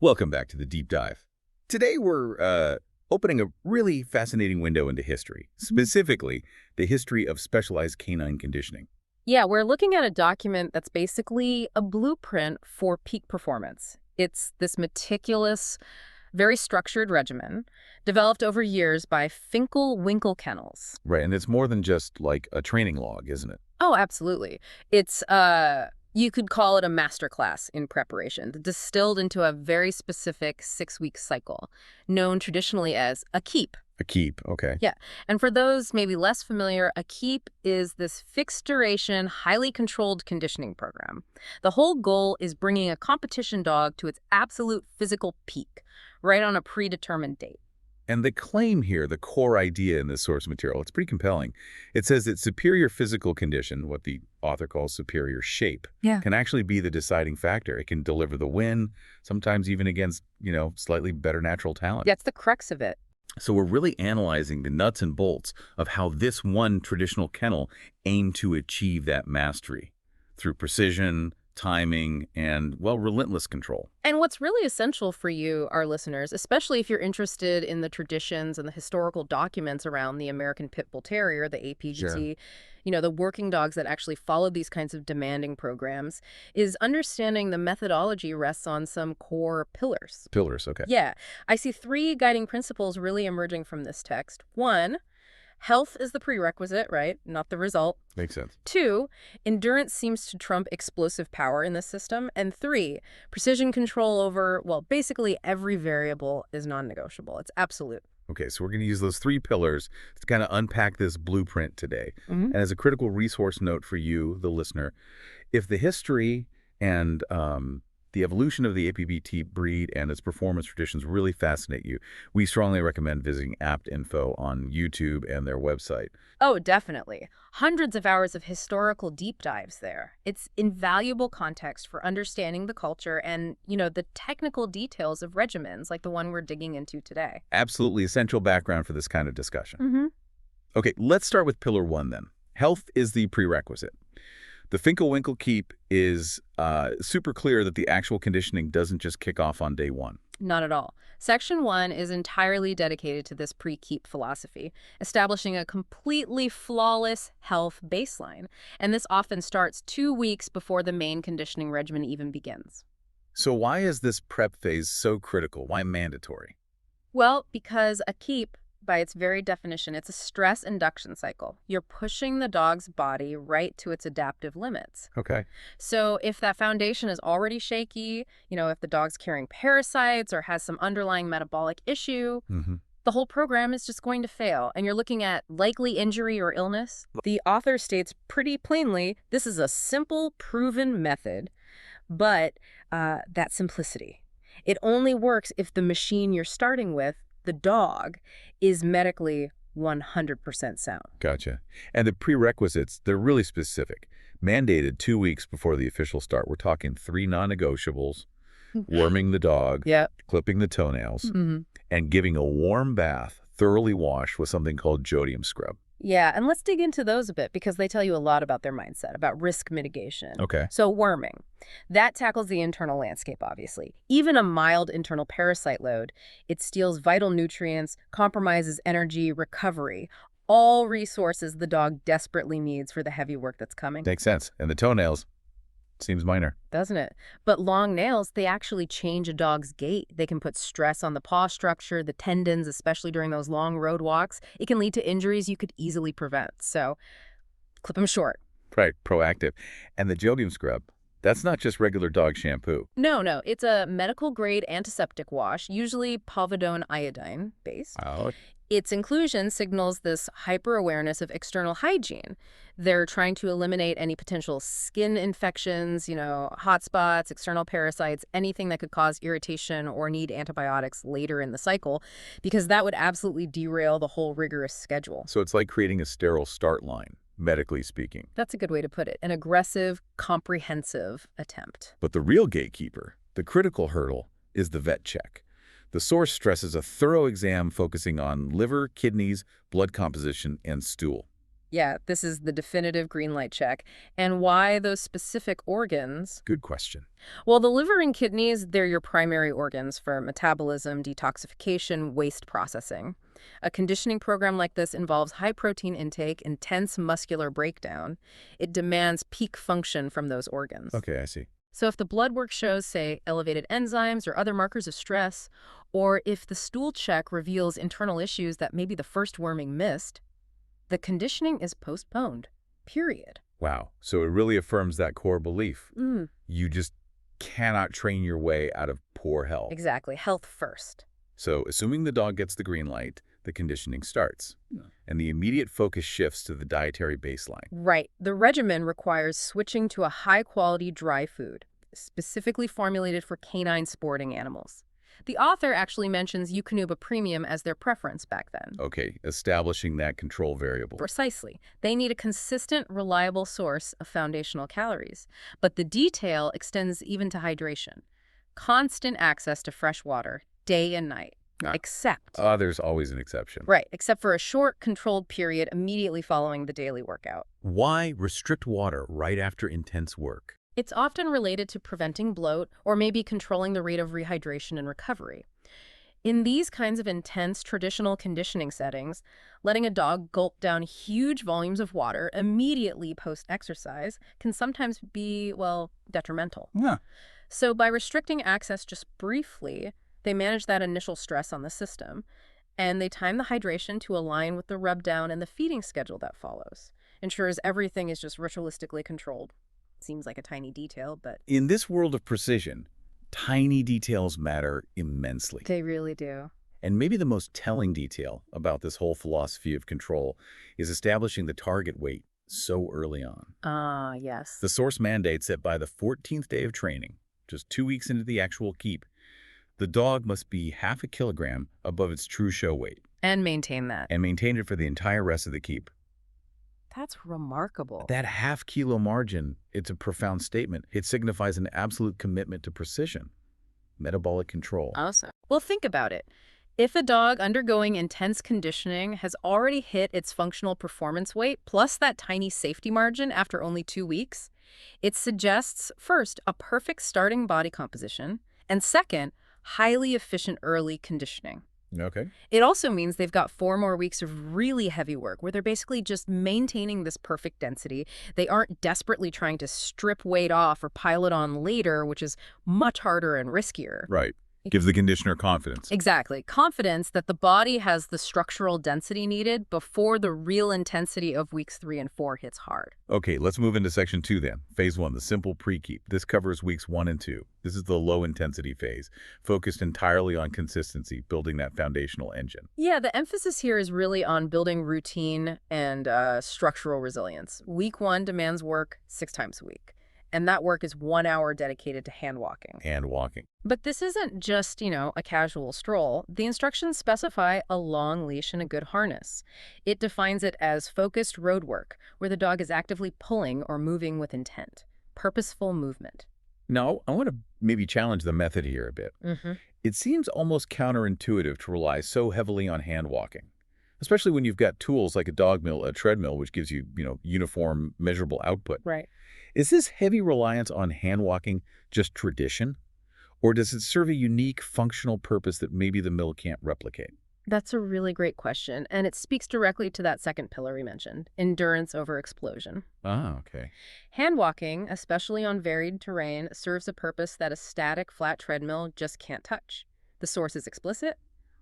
Welcome back to the Deep Dive. Today we're opening a really fascinating window into history, specifically the history of specialized canine conditioning. Yeah, we're looking at a document that's basically a blueprint for peak performance. It's this meticulous, very structured regimen developed over years by Finkle Winkle Kennels. Right, and it's more than just like a training log, isn't it? Oh, absolutely. It's, you could call it a masterclass in preparation, distilled into a very specific 6-week cycle, known traditionally as a keep. A keep, okay. Yeah, and for those maybe less familiar, a keep is this fixed duration, highly controlled conditioning program. The whole goal is bringing a competition dog to its absolute physical peak, right on a predetermined date. And the claim here, the core idea in this source material, it's pretty compelling. It says that superior physical condition, what the author calls superior shape, can actually be the deciding factor. It can deliver the win, sometimes even against, slightly better natural talent. That's the crux of it. So we're really analyzing the nuts and bolts of how this one traditional kennel aimed to achieve that mastery through precision, timing, and, well, relentless control. And what's really essential for you, our listeners, especially if you're interested in the traditions and the historical documents around the American Pit Bull Terrier, the APBT, the working dogs that actually followed these kinds of demanding programs, is understanding the methodology rests on some core pillars. Pillars, okay. Yeah. I see 3 guiding principles really emerging from this text. 1, health is the prerequisite, right? Not the result. Makes sense. 2, endurance seems to trump explosive power in this system. And 3, precision control over, well, basically every variable is non-negotiable. It's absolute. Okay, so we're going to use those 3 pillars to kind of unpack this blueprint today. And as a critical resource note for you, the listener, if the history and the evolution of the APBT breed and its performance traditions really fascinate you, we strongly recommend visiting APT.info on YouTube and their website. Oh, definitely. Hundreds of hours of historical deep dives there. It's invaluable context for understanding the culture and, the technical details of regimens like the one we're digging into today. Absolutely essential background for this kind of discussion. Okay, let's start with pillar 1 then. Health is the prerequisite. The Finkle Winkle Keep is super clear that the actual conditioning doesn't just kick off on day 1. Not at all. Section 1 is entirely dedicated to this pre-keep philosophy, establishing a completely flawless health baseline. And this often starts 2 weeks before the main conditioning regimen even begins. So why is this prep phase so critical? Why mandatory? Well, because a keep, by its very definition, it's a stress induction cycle. You're pushing the dog's body right to its adaptive limits. Okay. So if that foundation is already shaky, if the dog's carrying parasites or has some underlying metabolic issue, the whole program is just going to fail. And you're looking at likely injury or illness. The author states pretty plainly, this is a simple, proven method, but that simplicity. It only works if the machine you're starting with, the dog, is medically 100% sound. Gotcha. And the prerequisites, they're really specific. Mandated 2 weeks before the official start. We're talking 3 non-negotiables, warming the dog, clipping the toenails, and giving a warm bath, thoroughly washed with something called jodium scrub. Yeah, and let's dig into those a bit because they tell you a lot about their mindset, about risk mitigation. Okay. So worming, that tackles the internal landscape, obviously. Even a mild internal parasite load, it steals vital nutrients, compromises energy, recovery, all resources the dog desperately needs for the heavy work that's coming. Makes sense. And the toenails, seems minor. Doesn't it? But long nails, they actually change a dog's gait. They can put stress on the paw structure, the tendons, especially during those long road walks. It can lead to injuries you could easily prevent. So clip them short. Right, proactive. And the jodium scrub, that's not just regular dog shampoo. No. It's a medical-grade antiseptic wash, usually povidone iodine based. Oh. Its inclusion signals this hyper-awareness of external hygiene. They're trying to eliminate any potential skin infections, hot spots, external parasites, anything that could cause irritation or need antibiotics later in the cycle, because that would absolutely derail the whole rigorous schedule. So it's like creating a sterile start line, medically speaking. That's a good way to put it. An aggressive, comprehensive attempt. But the real gatekeeper, the critical hurdle, is the vet check. The source stresses a thorough exam focusing on liver, kidneys, blood composition, and stool. Yeah, this is the definitive green light check. And why those specific organs? Good question. Well, the liver and kidneys, they're your primary organs for metabolism, detoxification, waste processing. A conditioning program like this involves high protein intake, intense muscular breakdown. It demands peak function from those organs. Okay, I see. So if the blood work shows, say, elevated enzymes or other markers of stress, or if the stool check reveals internal issues that maybe the first worming missed, the conditioning is postponed, period. Wow. So it really affirms that core belief. You just cannot train your way out of poor health. Exactly. Health first. So assuming the dog gets the green light, the conditioning starts. And the immediate focus shifts to the dietary baseline. Right. The regimen requires switching to a high-quality dry food, specifically formulated for canine sporting animals. The author actually mentions Eukanuba Premium as their preference back then. Okay, establishing that control variable. Precisely. They need a consistent, reliable source of foundational calories. But the detail extends even to hydration. Constant access to fresh water, day and night. Except... there's always an exception. Right, except for a short, controlled period immediately following the daily workout. Why restrict water right after intense work? It's often related to preventing bloat or maybe controlling the rate of rehydration and recovery. In these kinds of intense traditional conditioning settings, letting a dog gulp down huge volumes of water immediately post-exercise can sometimes be, well, detrimental. Yeah. So by restricting access just briefly, they manage that initial stress on the system, and they time the hydration to align with the rub down and the feeding schedule that follows. Ensures everything is just ritualistically controlled. Seems like a tiny detail, but... In this world of precision, tiny details matter immensely. They really do. And maybe the most telling detail about this whole philosophy of control is establishing the target weight so early on. Yes. The source mandates that by the 14th day of training, just 2 weeks into the actual keep, the dog must be half a kilogram above its true show weight. And maintain that. And maintain it for the entire rest of the keep. That's remarkable. That half-kilo margin, it's a profound statement. It signifies an absolute commitment to precision, metabolic control. Awesome. Well, think about it. If a dog undergoing intense conditioning has already hit its functional performance weight, plus that tiny safety margin after only 2 weeks, it suggests, first, a perfect starting body composition, and second, highly efficient early conditioning. Okay. It also means they've got 4 more weeks of really heavy work where they're basically just maintaining this perfect density. They aren't desperately trying to strip weight off or pile it on later, which is much harder and riskier. Right. Gives the conditioner confidence. Exactly. Confidence that the body has the structural density needed before the real intensity of weeks 3 and 4 hits hard. Okay, let's move into section 2 then. Phase 1, the simple pre-keep. This covers weeks 1 and 2. This is the low-intensity phase, focused entirely on consistency, building that foundational engine. Yeah, the emphasis here is really on building routine and structural resilience. Week 1 demands work 6 times a week. And that work is 1 hour dedicated to hand walking. And walking. But this isn't just, a casual stroll. The instructions specify a long leash and a good harness. It defines it as focused road work, where the dog is actively pulling or moving with intent. Purposeful movement. Now, I want to maybe challenge the method here a bit. It seems almost counterintuitive to rely so heavily on hand walking, especially when you've got tools like a treadmill, which gives you, uniform, measurable output. Right. Is this heavy reliance on hand walking just tradition? Or does it serve a unique functional purpose that maybe the mill can't replicate? That's a really great question, and it speaks directly to that second pillar we mentioned, endurance over explosion. Ah, okay. Hand walking, especially on varied terrain, serves a purpose that a static, flat treadmill just can't touch. The source is explicit.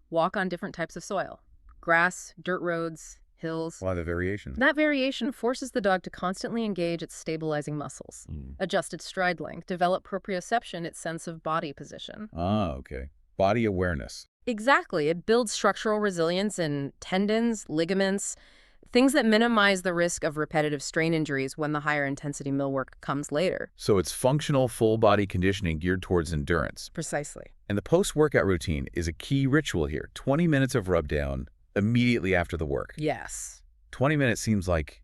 Walk on different types of soil. Grass, dirt roads, hills. A lot of variation. That variation forces the dog to constantly engage its stabilizing muscles, adjust its stride length, develop proprioception, its sense of body position. Ah, okay. Body awareness. Exactly. It builds structural resilience in tendons, ligaments, things that minimize the risk of repetitive strain injuries when the higher intensity millwork comes later. So it's functional, full-body conditioning geared towards endurance. Precisely. And the post-workout routine is a key ritual here. 20 minutes of rub down immediately after the work. Yes. 20 minutes seems like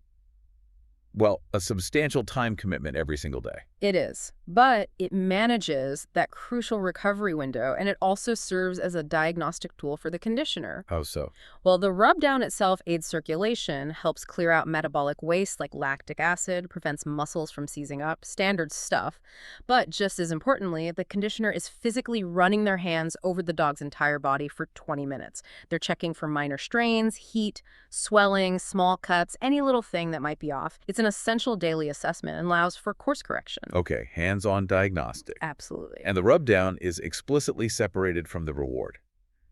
Well, a substantial time commitment every single day. It is, but it manages that crucial recovery window, and it also serves as a diagnostic tool for the conditioner. How so? Well, the rub down itself aids circulation, helps clear out metabolic waste like lactic acid, prevents muscles from seizing up, standard stuff. But just as importantly, the conditioner is physically running their hands over the dog's entire body for 20 minutes. They're checking for minor strains, heat, swelling, small cuts, any little thing that might be off. It's an essential daily assessment and allows for course correction. Okay, hands-on diagnostic. Absolutely. And the rub down is explicitly separated from the reward.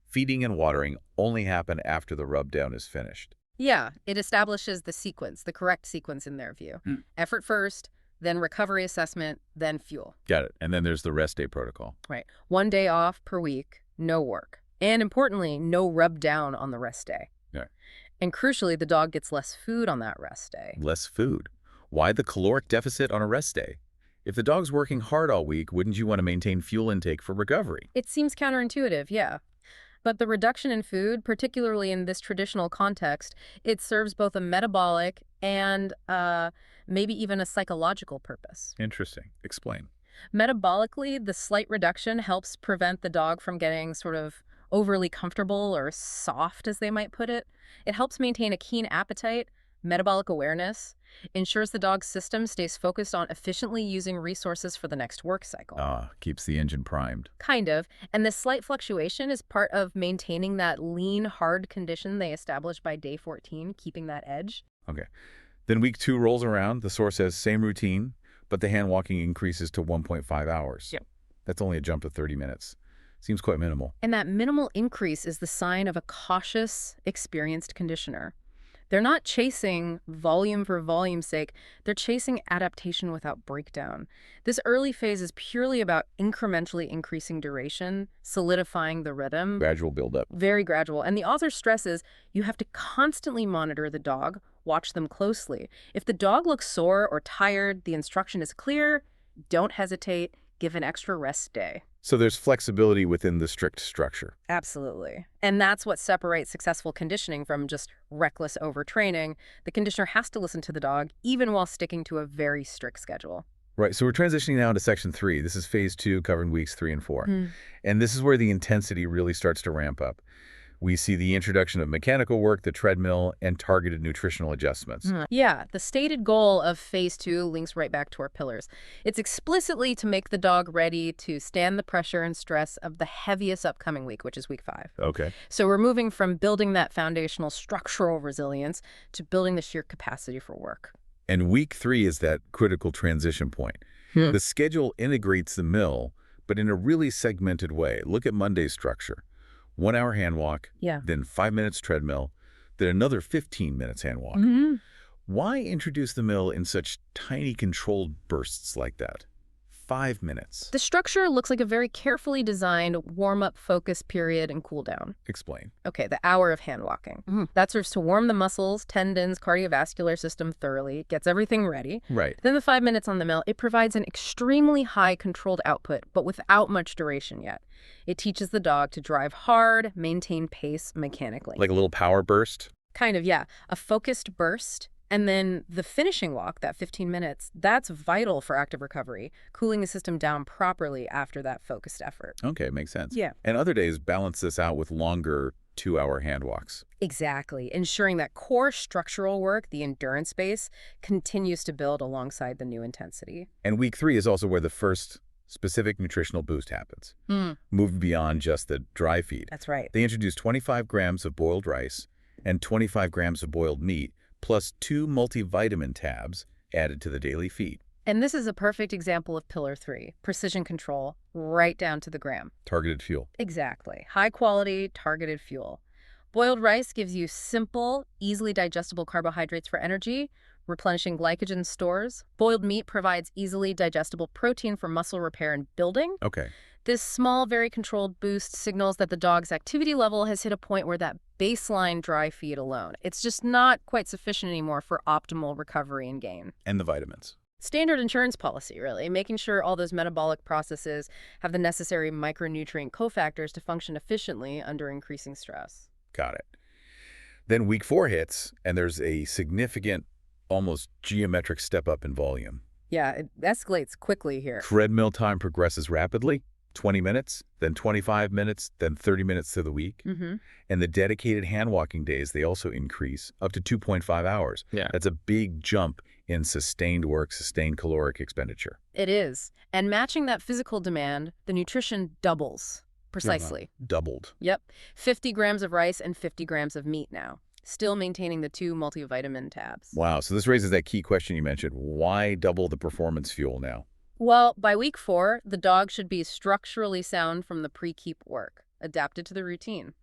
Feeding and watering only happen after the rub down is finished. Yeah, it establishes the sequence, the correct sequence in their view. Effort first, then recovery assessment, then fuel. Got it. And then there's the rest day protocol. Right. 1 day off per week, no work. And importantly, no rub down on the rest day. Yeah. And crucially, the dog gets less food on that rest day. Less food. Why the caloric deficit on a rest day? If the dog's working hard all week, wouldn't you want to maintain fuel intake for recovery? It seems counterintuitive, yeah. But the reduction in food, particularly in this traditional context, it serves both a metabolic and maybe even a psychological purpose. Interesting. Explain. Metabolically, the slight reduction helps prevent the dog from getting sort of overly comfortable or soft, as they might put it. It helps maintain a keen appetite, metabolic awareness, ensures the dog's system stays focused on efficiently using resources for the next work cycle. Keeps the engine primed. Kind of. And this slight fluctuation is part of maintaining that lean, hard condition they established by day 14, keeping that edge. Okay. Then week 2 rolls around. The source says same routine, but the hand walking increases to 1.5 hours. Yep. That's only a jump to 30 minutes. Seems quite minimal. And that minimal increase is the sign of a cautious, experienced conditioner. They're not chasing volume for volume's sake. They're chasing adaptation without breakdown. This early phase is purely about incrementally increasing duration, solidifying the rhythm. Gradual buildup. Very gradual. And the author stresses you have to constantly monitor the dog, watch them closely. If the dog looks sore or tired, the instruction is clear. Don't hesitate. Give an extra rest day. So there's flexibility within the strict structure. Absolutely. And that's what separates successful conditioning from just reckless overtraining. The conditioner has to listen to the dog, even while sticking to a very strict schedule. Right. So we're transitioning now into section 3. This is phase 2, covering weeks 3 and 4. And this is where the intensity really starts to ramp up. We see the introduction of mechanical work, the treadmill, and targeted nutritional adjustments. Yeah, the stated goal of phase 2 links right back to our pillars. It's explicitly to make the dog ready to stand the pressure and stress of the heaviest upcoming week, which is week 5. Okay. So we're moving from building that foundational structural resilience to building the sheer capacity for work. And week 3 is that critical transition point. The schedule integrates the mill, but in a really segmented way. Look at Monday's structure. 1 hour hand walk, then 5 minutes treadmill, then another 15 minutes hand walk. Why introduce the mill in such tiny controlled bursts like that? 5 minutes. The structure looks like a very carefully designed warm-up, focus period, and cool-down. Explain. Okay, the hour of hand walking. That serves to warm the muscles, tendons, cardiovascular system thoroughly, gets everything ready. Right. Then the 5 minutes on the mill, it provides an extremely high controlled output, but without much duration yet. It teaches the dog to drive hard, maintain pace mechanically. Like a little power burst? Kind of, yeah. A focused burst. And then the finishing walk, that 15 minutes, that's vital for active recovery, cooling the system down properly after that focused effort. Okay, makes sense. Yeah. And other days balance this out with longer 2-hour hand walks. Exactly. Ensuring that core structural work, the endurance base, continues to build alongside the new intensity. And week 3 is also where the first specific nutritional boost happens. Moved beyond just the dry feed. That's right. They introduce 25 grams of boiled rice and 25 grams of boiled meat, plus 2 multivitamin tabs added to the daily feed. And this is a perfect example of Pillar 3, precision control, right down to the gram. Targeted fuel. Exactly. High quality, targeted fuel. Boiled rice gives you simple, easily digestible carbohydrates for energy, replenishing glycogen stores. Boiled meat provides easily digestible protein for muscle repair and building. Okay. This small, very controlled boost signals that the dog's activity level has hit a point where that baseline dry feed alone, it's just not quite sufficient anymore for optimal recovery and gain. And the vitamins. Standard insurance policy, really, making sure all those metabolic processes have the necessary micronutrient cofactors to function efficiently under increasing stress. Got it. Then week 4 hits, and there's a significant almost geometric step up in volume. Yeah, it escalates quickly here. Treadmill time progresses rapidly, 20 minutes, then 25 minutes, then 30 minutes through the week. And the dedicated hand walking days, they also increase up to 2.5 hours. Yeah. That's a big jump in sustained work, sustained caloric expenditure. It is. And matching that physical demand, the nutrition doubles. Precisely. Doubled. Yep. 50 grams of rice and 50 grams of meat now. Still maintaining the 2 multivitamin tabs. Wow. So this raises that key question you mentioned. Why double the performance fuel now? Well, by week 4, the dog should be structurally sound from the pre-keep work, adapted to the routine.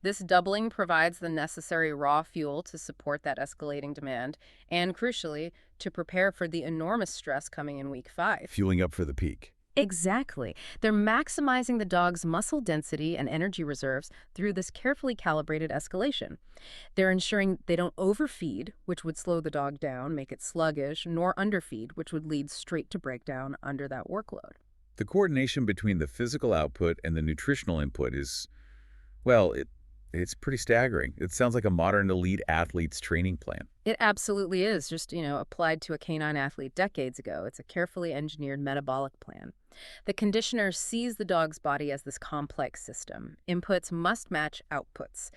This doubling provides the necessary raw fuel to support that escalating demand and, crucially, to prepare for the enormous stress coming in week 5. Fueling up for the peak. Exactly. They're maximizing the dog's muscle density and energy reserves through this carefully calibrated escalation. They're ensuring they don't overfeed, which would slow the dog down, make it sluggish, nor underfeed, which would lead straight to breakdown under that workload. The coordination between the physical output and the nutritional input is, well, it's pretty staggering. It sounds like a modern elite athlete's training plan. It absolutely is, just, applied to a canine athlete decades ago. It's a carefully engineered metabolic plan. The conditioner sees the dog's body as this complex system. Inputs must match outputs.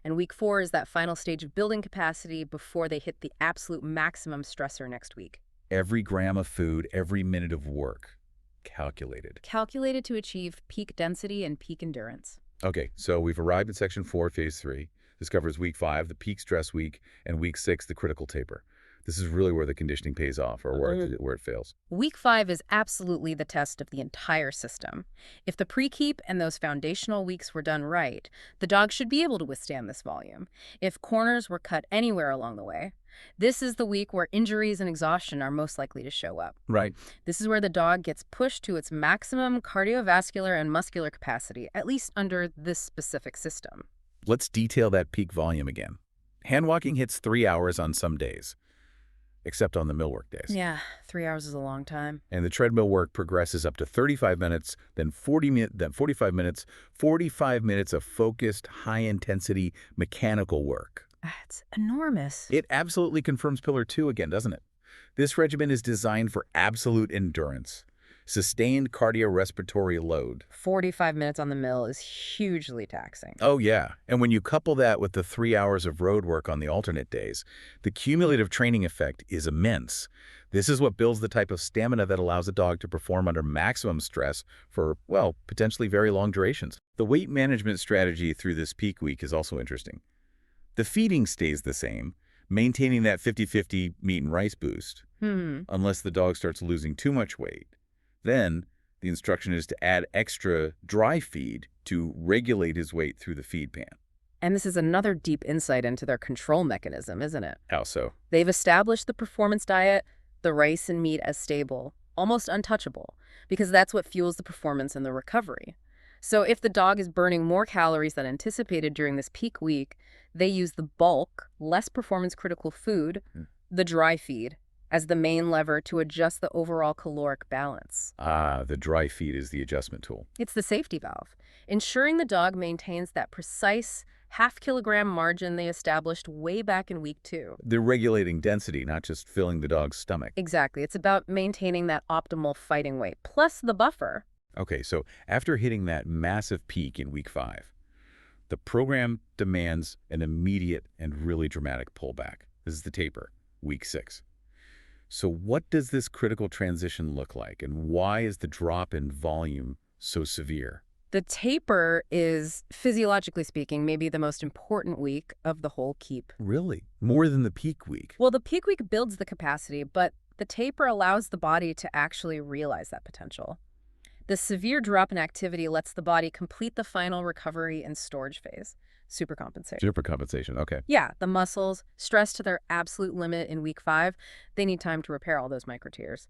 And week 4 is that final stage of building capacity before they hit the absolute maximum stressor next week. Every gram of food, every minute of work, calculated. Calculated to achieve peak density and peak endurance. Okay, so we've arrived at section 4, phase 3. This covers week 5, the peak stress week, and week 6, the critical taper. This is really where the conditioning pays off, or where it fails. Week 5 is absolutely the test of the entire system. If the pre-keep and those foundational weeks were done right, the dog should be able to withstand this volume. If corners were cut anywhere along the way, this is the week where injuries and exhaustion are most likely to show up. Right. This is where the dog gets pushed to its maximum cardiovascular and muscular capacity, at least under this specific system. Let's detail that peak volume again. Hand walking hits 3 hours on some days, except on the millwork days. Yeah, 3 hours is a long time. And the treadmill work progresses up to 35 minutes, then 45 minutes, 45 minutes of focused, high-intensity mechanical work. It's enormous. It absolutely confirms Pillar 2 again, doesn't it? This regimen is designed for absolute endurance, sustained cardiorespiratory load. 45 minutes on the mill is hugely taxing. Oh, yeah. And when you couple that with the 3 hours of road work on the alternate days, the cumulative training effect is immense. This is what builds the type of stamina that allows a dog to perform under maximum stress for, well, potentially very long durations. The weight management strategy through this peak week is also interesting. The feeding stays the same, maintaining that 50-50 meat and rice boost, unless the dog starts losing too much weight. Then, the instruction is to add extra dry feed to regulate his weight through the feed pan. And this is another deep insight into their control mechanism, isn't it? How so? They've established the performance diet, the rice and meat as stable, almost untouchable, because that's what fuels the performance and the recovery. So if the dog is burning more calories than anticipated during this peak week, they use the bulk, less performance-critical food, the dry feed, as the main lever to adjust the overall caloric balance. Ah, the dry feed is the adjustment tool. It's the safety valve, ensuring the dog maintains that precise half-kilogram margin they established way back in week 2. They're regulating density, not just filling the dog's stomach. Exactly. It's about maintaining that optimal fighting weight, plus the buffer. Okay, so after hitting that massive peak in week 5, the program demands an immediate and really dramatic pullback. This is the taper, week 6. So what does this critical transition look like, and why is the drop in volume so severe? The taper is, physiologically speaking, maybe the most important week of the whole keep. Really? More than the peak week? Well, the peak week builds the capacity, but the taper allows the body to actually realize that potential. The severe drop in activity lets the body complete the final recovery and storage phase. Supercompensation. Supercompensation, okay. Yeah, the muscles, stressed to their absolute limit in week 5, they need time to repair all those microtears.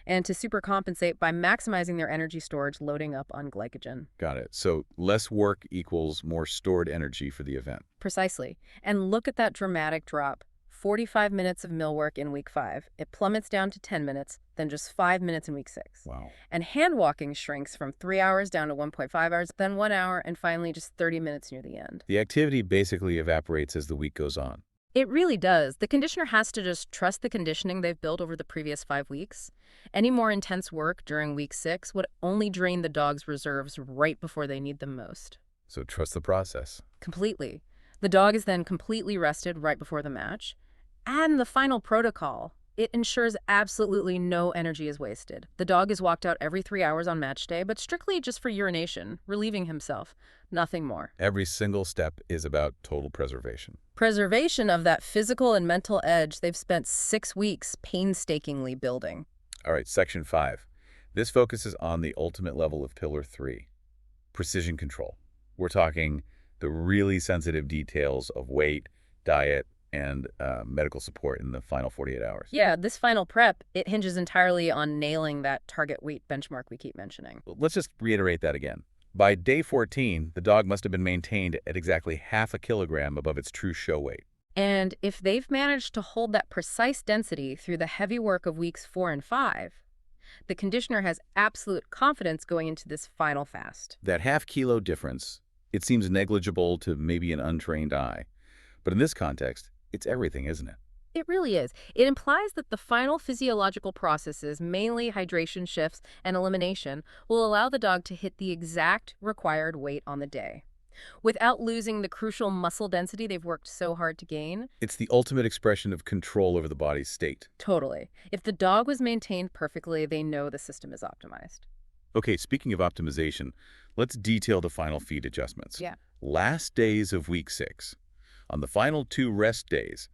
And to supercompensate by maximizing their energy storage, loading up on glycogen. Got it. So less work equals more stored energy for the event. Precisely. And look at that dramatic drop. 45 minutes of millwork in week 5. It plummets down to 10 minutes, then just 5 minutes in week 6. Wow. And hand walking shrinks from 3 hours down to 1.5 hours, then 1 hour, and finally just 30 minutes near the end. The activity basically evaporates as the week goes on. It really does. The conditioner has to just trust the conditioning they've built over the previous 5 weeks. Any more intense work during week 6 would only drain the dog's reserves right before they need them most. So trust the process. Completely. The dog is then completely rested right before the match. And the final protocol, it ensures absolutely no energy is wasted. The dog is walked out every 3 hours on match day, but strictly just for urination, relieving himself. Nothing more. Every single step is about total preservation. Preservation of that physical and mental edge they've spent 6 weeks painstakingly building. All right, section 5. This focuses on the ultimate level of pillar 3, precision control. We're talking the really sensitive details of weight, diet, and medical support in the final 48 hours. Yeah, this final prep, it hinges entirely on nailing that target weight benchmark we keep mentioning. Let's just reiterate that again. By day 14, the dog must have been maintained at exactly half a kilogram above its true show weight. And if they've managed to hold that precise density through the heavy work of weeks 4 and 5, the conditioner has absolute confidence going into this final fast. That half-kilo difference, it seems negligible to maybe an untrained eye. But in this context, it's everything, isn't it? It really is. It implies that the final physiological processes, mainly hydration shifts and elimination, will allow the dog to hit the exact required weight on the day, without losing the crucial muscle density they've worked so hard to gain. It's the ultimate expression of control over the body's state. Totally. If the dog was maintained perfectly, they know the system is optimized. Okay, speaking of optimization, let's detail the final feed adjustments. Yeah. Last days of week 6. On the final 2 rest days,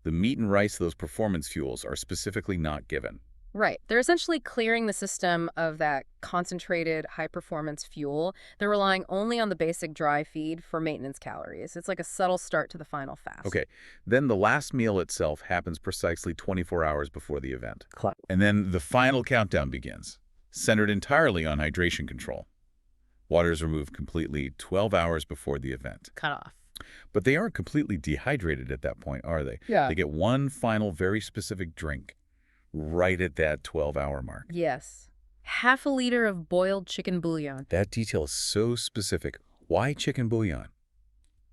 the meat and rice, those performance fuels, are specifically not given. Right. They're essentially clearing the system of that concentrated high-performance fuel. They're relying only on the basic dry feed for maintenance calories. It's like a subtle start to the final fast. Okay. Then the last meal itself happens precisely 24 hours before the event. And then the final countdown begins, centered entirely on hydration control. Water is removed completely 12 hours before the event. Cut off. But they aren't completely dehydrated at that point, are they? Yeah. They get one final, very specific drink right at that 12-hour mark. Yes. Half a liter of boiled chicken bouillon. That detail is so specific. Why chicken bouillon?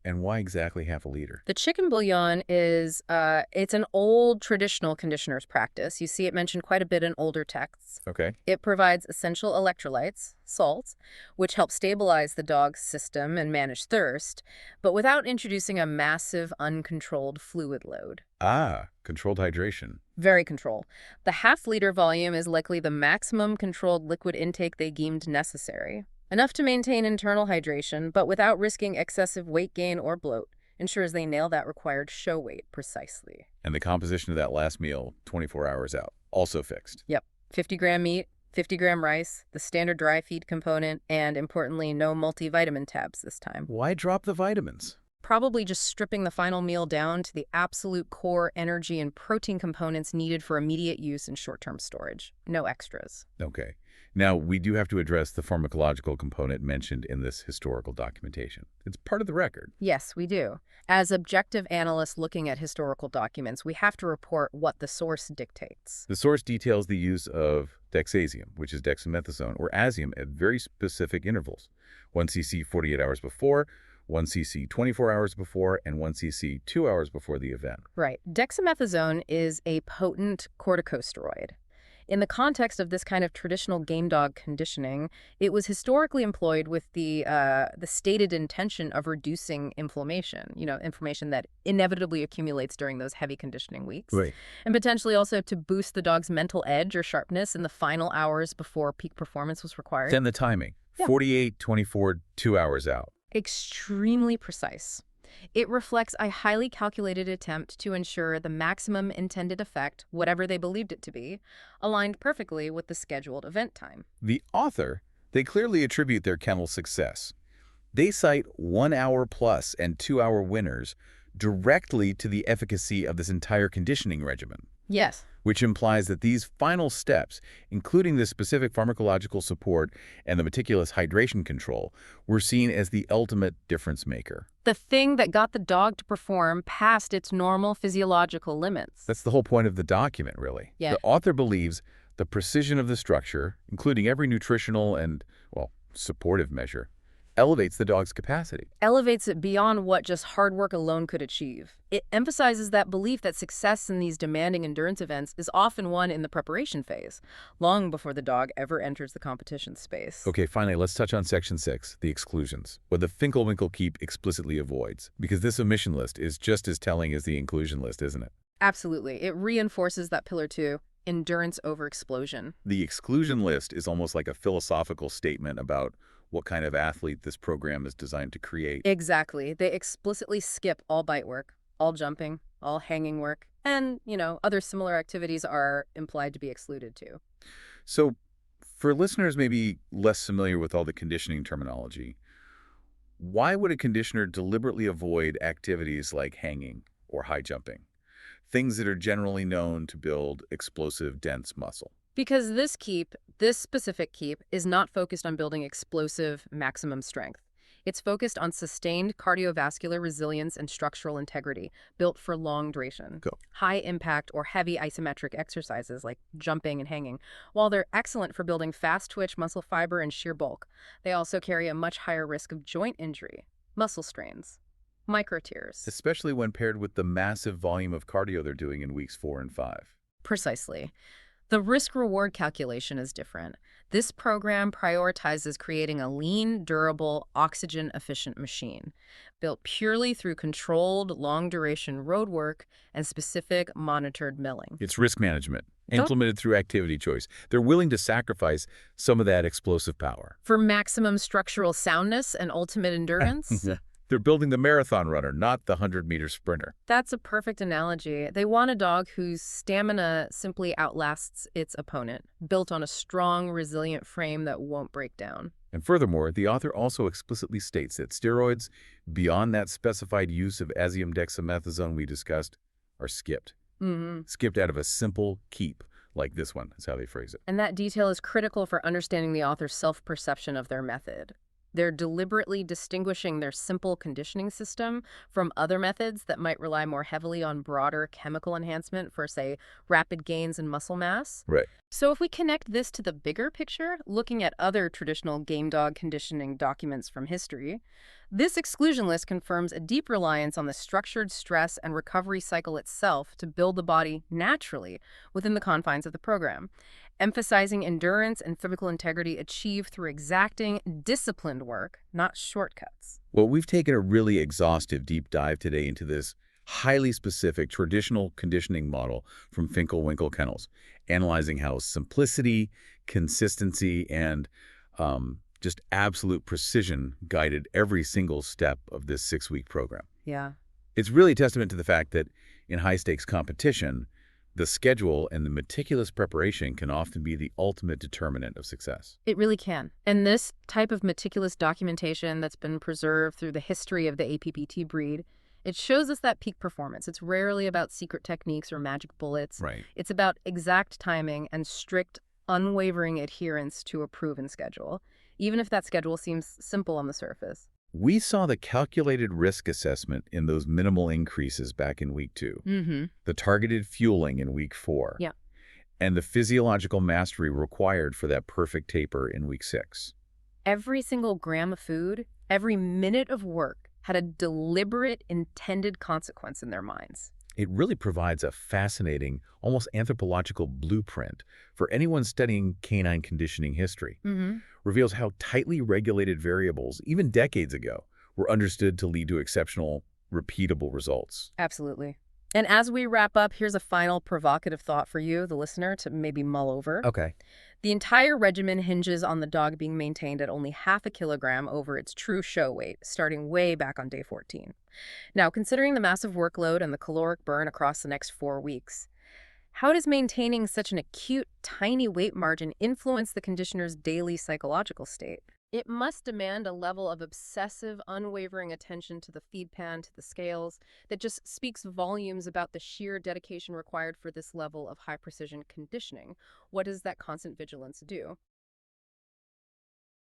And why exactly half a liter? The chicken bouillon is, it's an old traditional conditioner's practice. You see it mentioned quite a bit in older texts. Okay. It provides essential electrolytes, salts, which help stabilize the dog's system and manage thirst, but without introducing a massive, uncontrolled fluid load. Ah, controlled hydration. Very controlled. The half-liter volume is likely the maximum controlled liquid intake they deemed necessary. Enough to maintain internal hydration, but without risking excessive weight gain or bloat, ensures they nail that required show weight precisely. And the composition of that last meal, 24 hours out, also fixed. Yep. 50-gram meat, 50-gram rice, the standard dry feed component, and importantly, no multivitamin tabs this time. Why drop the vitamins? Probably just stripping the final meal down to the absolute core energy and protein components needed for immediate use and short-term storage. No extras. Okay. Now, we do have to address the pharmacological component mentioned in this historical documentation. It's part of the record. Yes, we do. As objective analysts looking at historical documents, we have to report what the source dictates. The source details the use of dexazium, which is dexamethasone, or azium at very specific intervals. 1 cc 48 hours before, 1 cc 24 hours before, and 1 cc 2 hours before the event. Right. Dexamethasone is a potent corticosteroid. In the context of this kind of traditional game dog conditioning, it was historically employed with the stated intention of reducing inflammation, inflammation that inevitably accumulates during those heavy conditioning weeks. Right. And potentially also to boost the dog's mental edge or sharpness in the final hours before peak performance was required. Then the timing, Yeah. 48, 24, 2 hours out. Extremely precise. It reflects a highly calculated attempt to ensure the maximum intended effect, whatever they believed it to be, aligned perfectly with the scheduled event time. The author, they clearly attribute their kennel success. They cite 1 hour plus and 2 hour winners directly to the efficacy of this entire conditioning regimen. Yes. Which implies that these final steps, including the specific pharmacological support and the meticulous hydration control, were seen as the ultimate difference maker. The thing that got the dog to perform past its normal physiological limits. That's the whole point of the document, really. Yeah. The author believes the precision of the structure, including every nutritional and, well, supportive measure, elevates the dog's capacity. Elevates it beyond what just hard work alone could achieve. It emphasizes that belief that success in these demanding endurance events is often won in the preparation phase, long before the dog ever enters the competition space. Okay, finally, let's touch on Section 6, the exclusions, what the Finkle Winkle Keep explicitly avoids, because this omission list is just as telling as the inclusion list, isn't it? Absolutely. It reinforces that pillar 2, endurance over explosion. The exclusion list is almost like a philosophical statement about what kind of athlete this program is designed to create. Exactly. They explicitly skip all bite work, all jumping, all hanging work, and, other similar activities are implied to be excluded too. So, for listeners maybe less familiar with all the conditioning terminology, why would a conditioner deliberately avoid activities like hanging or high jumping? Things that are generally known to build explosive, dense muscle. Because this specific keep, is not focused on building explosive maximum strength. It's focused on sustained cardiovascular resilience and structural integrity, built for long duration. Go. High impact or heavy isometric exercises like jumping and hanging, while they're excellent for building fast twitch muscle fiber and sheer bulk, they also carry a much higher risk of joint injury, muscle strains, micro tears. Especially when paired with the massive volume of cardio they're doing in weeks 4 and 5. Precisely. The risk-reward calculation is different. This program prioritizes creating a lean, durable, oxygen-efficient machine, built purely through controlled, long-duration road work and specific monitored milling. It's risk management, implemented through activity choice. They're willing to sacrifice some of that explosive power. For maximum structural soundness and ultimate endurance? They're building the marathon runner, not the 100-meter sprinter. That's a perfect analogy. They want a dog whose stamina simply outlasts its opponent, built on a strong, resilient frame that won't break down. And furthermore, the author also explicitly states that steroids, beyond that specified use of azium dexamethasone we discussed, are skipped. Skipped out of a simple keep, like this one, is how they phrase it. And that detail is critical for understanding the author's self-perception of their method. They're deliberately distinguishing their simple conditioning system from other methods that might rely more heavily on broader chemical enhancement for, say, rapid gains in muscle mass. Right. So if we connect this to the bigger picture, looking at other traditional game dog conditioning documents from history, this exclusion list confirms a deep reliance on the structured stress and recovery cycle itself to build the body naturally within the confines of the program, emphasizing endurance and physical integrity achieved through exacting, disciplined work, not shortcuts. Well, we've taken a really exhaustive deep dive today into this highly specific traditional conditioning model from Finkle Winkle Kennels, analyzing how simplicity, consistency, and just absolute precision guided every single step of this 6-week program. Yeah. It's really a testament to the fact that in high-stakes competition, the schedule and the meticulous preparation can often be the ultimate determinant of success. It really can. And this type of meticulous documentation that's been preserved through the history of the APBT breed, it shows us that peak performance. It's rarely about secret techniques or magic bullets. Right. It's about exact timing and strict, unwavering adherence to a proven schedule, even if that schedule seems simple on the surface. We saw the calculated risk assessment in those minimal increases back in week 2, the targeted fueling in week 4, and the physiological mastery required for that perfect taper in week 6. Every single gram of food, every minute of work had a deliberate, intended consequence in their minds. It really provides a fascinating, almost anthropological blueprint for anyone studying canine conditioning history. Reveals how tightly regulated variables, even decades ago, were understood to lead to exceptional, repeatable results. Absolutely. And as we wrap up, here's a final provocative thought for you, the listener, to maybe mull over. Okay. The entire regimen hinges on the dog being maintained at only half a kilogram over its true show weight, starting way back on day 14. Now, considering the massive workload and the caloric burn across the next 4 weeks, how does maintaining such an acute, tiny weight margin influence the conditioner's daily psychological state? It must demand a level of obsessive, unwavering attention to the feed pan, to the scales, that just speaks volumes about the sheer dedication required for this level of high-precision conditioning. What does that constant vigilance do?